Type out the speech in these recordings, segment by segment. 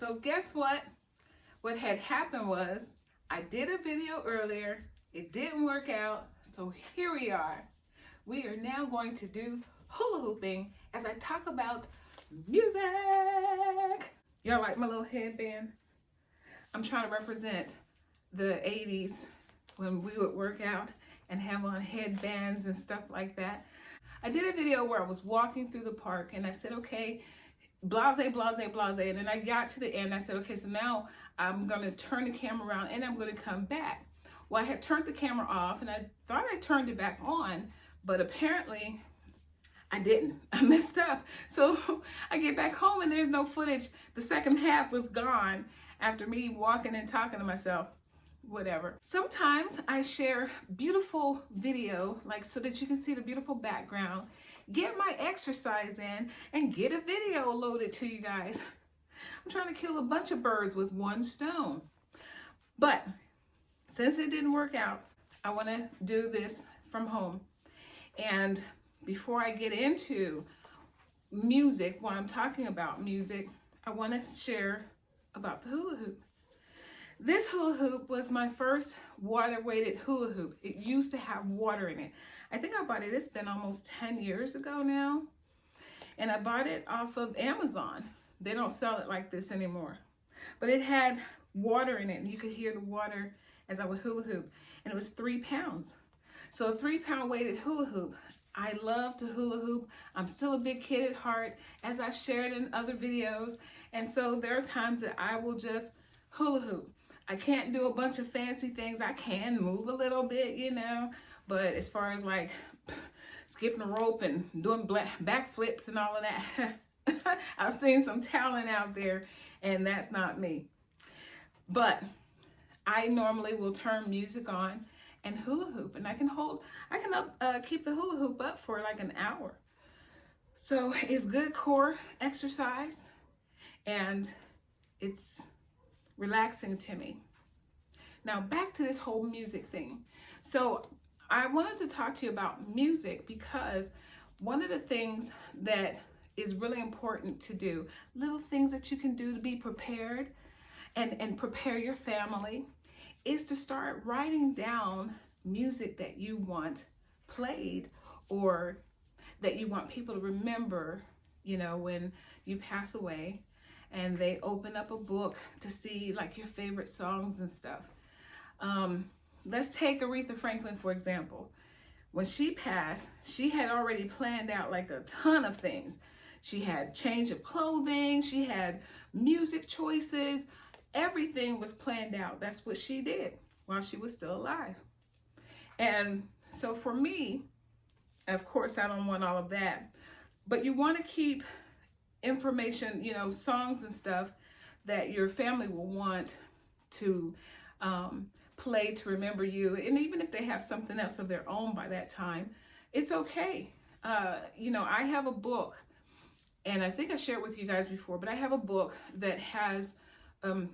So guess what? What had happened was I did a video earlier. It didn't work out. So here we are. We are now going to do hula hooping as I talk about music. Y'all like my little headband? I'm trying to represent the 80s when we would work out and have on headbands and stuff like that. I did a video where I was walking through the park and I said, okay, blase, blase, blase. And then I got to the end. I said, okay, so now I'm going to turn the camera around and I'm going to come back. Well, I had turned the camera off and I thought I turned it back on, but apparently I didn't. I messed up. So I get back home and there's no footage. The second half was gone after me walking and talking to myself. Whatever. Sometimes I share beautiful video, like so that you can see the beautiful background, get my exercise in, and get a video loaded to you guys. I'm trying to kill a bunch of birds with one stone. But since it didn't work out, I want to do this from home. And before I get into music, while I'm talking about music, I want to share about the hula hoop. This hula hoop was my first water-weighted hula hoop. It used to have water in it. I think I bought it, it's been almost 10 years ago now. And I bought it off of Amazon. They don't sell it like this anymore. But it had water in it, and you could hear the water as I would hula hoop. And it was 3 pounds. So a 3-pound weighted hula hoop. I love to hula hoop. I'm still a big kid at heart, as I've shared in other videos. And so there are times that I will just hula hoop. I can't do a bunch of fancy things. I can move a little bit, you know, but as far as like skipping a rope and doing backflips and all of that, I've seen some talent out there, and that's not me. But I normally will turn music on and hula hoop, and I can keep the hula hoop up for like an hour. So it's good core exercise, and it's relaxing to me. Now back to this whole music thing. So I wanted to talk to you about music because one of the things that is really important to do, little things that you can do to be prepared and prepare your family, is to start writing down music that you want played or that you want people to remember, you know, when you pass away. And they open up a book to see like your favorite songs and stuff. Let's take Aretha Franklin, for example. When she passed, she had already planned out like a ton of things. She had change of clothing, she had music choices, everything was planned out. That's what she did while she was still alive. And so for me, of course, I don't want all of that, but you want to keep information, you know, songs and stuff that your family will want to play to remember you. And even if they have something else of their own by that time, it's okay. You know, I have a book, and I think I shared with you guys before, but I have a book that has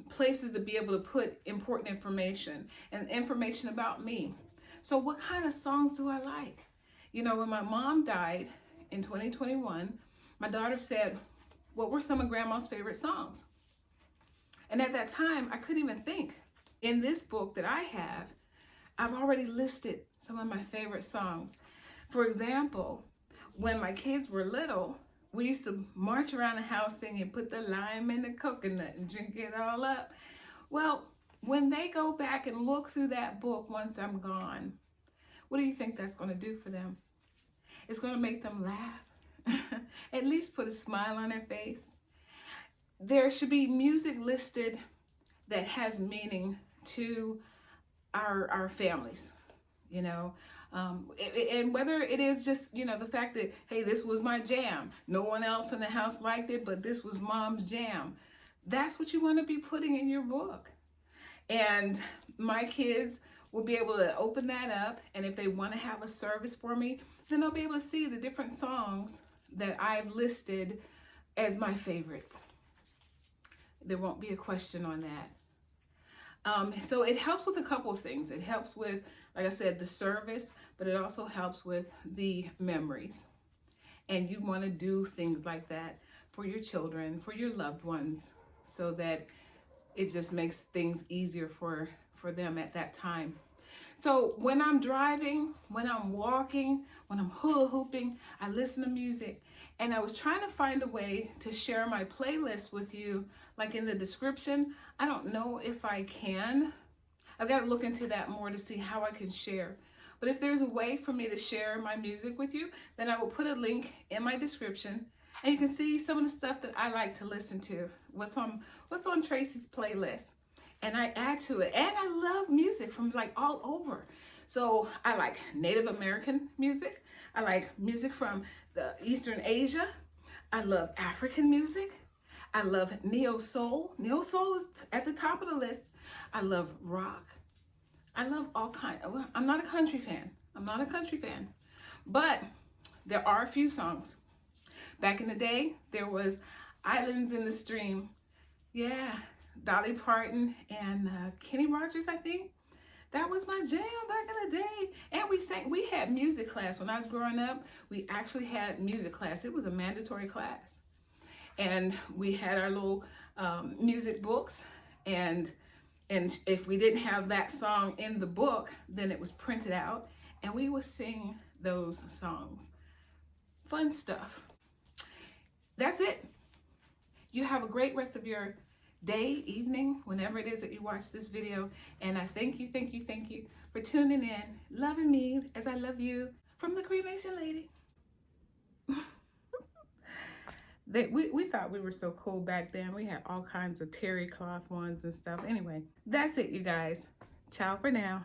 places to be able to put important information and information about me. So what kind of songs do I like? You know, when my mom died in 2021, my daughter said, what were some of Grandma's favorite songs? And at that time, I couldn't even think. In this book that I have, I've already listed some of my favorite songs. For example, when my kids were little, we used to march around the house singing, put the lime in the coconut and drink it all up. Well, when they go back and look through that book once I'm gone, what do you think that's going to do for them? It's going to make them laugh. At least put a smile on their face. There should be music listed that has meaning to our families, you know, and whether it is just, you know, the fact that, hey, this was my jam. No one else in the house liked it, but this was Mom's jam. That's what you want to be putting in your book. And my kids will be able to open that up, and if they want to have a service for me, then they'll be able to see the different songs that I've listed as my favorites. There won't be a question on that. So it helps with a couple of things. It helps with, like I said, the service, but it also helps with the memories. And you want to do things like that for your children, for your loved ones, so that it just makes things easier for them at that time. So when I'm driving, when I'm walking, when I'm hula hooping, I listen to music. And I was trying to find a way to share my playlist with you, like in the description. I don't know if I can. I've got to look into that more to see how I can share. But if there's a way for me to share my music with you, then I will put a link in my description. And you can see some of the stuff that I like to listen to. What's on Tracy's playlist. And I add to it. And I love music from like all over. So I like Native American music. I like music from the Eastern Asia. I love African music. I love neo soul. Neo soul is at the top of the list. I love rock. I love all kinds. I'm not a country fan. But there are a few songs. Back in the day, there was Islands in the Stream. Yeah, Dolly Parton and Kenny Rogers, I think. That was my jam back in the day. And we had music class. When I was growing up, we actually had music class. It was a mandatory class. And we had our little music books. And if we didn't have that song in the book, then it was printed out. And we would sing those songs. Fun stuff. That's it. You have a great rest of your day, evening, whenever it is that you watch this video. And I thank you for tuning in, loving me as I love you, from the Cremation Lady. We thought we were so cool back then. We had all kinds of terry cloth ones and stuff. Anyway, that's it, you guys. Ciao for now.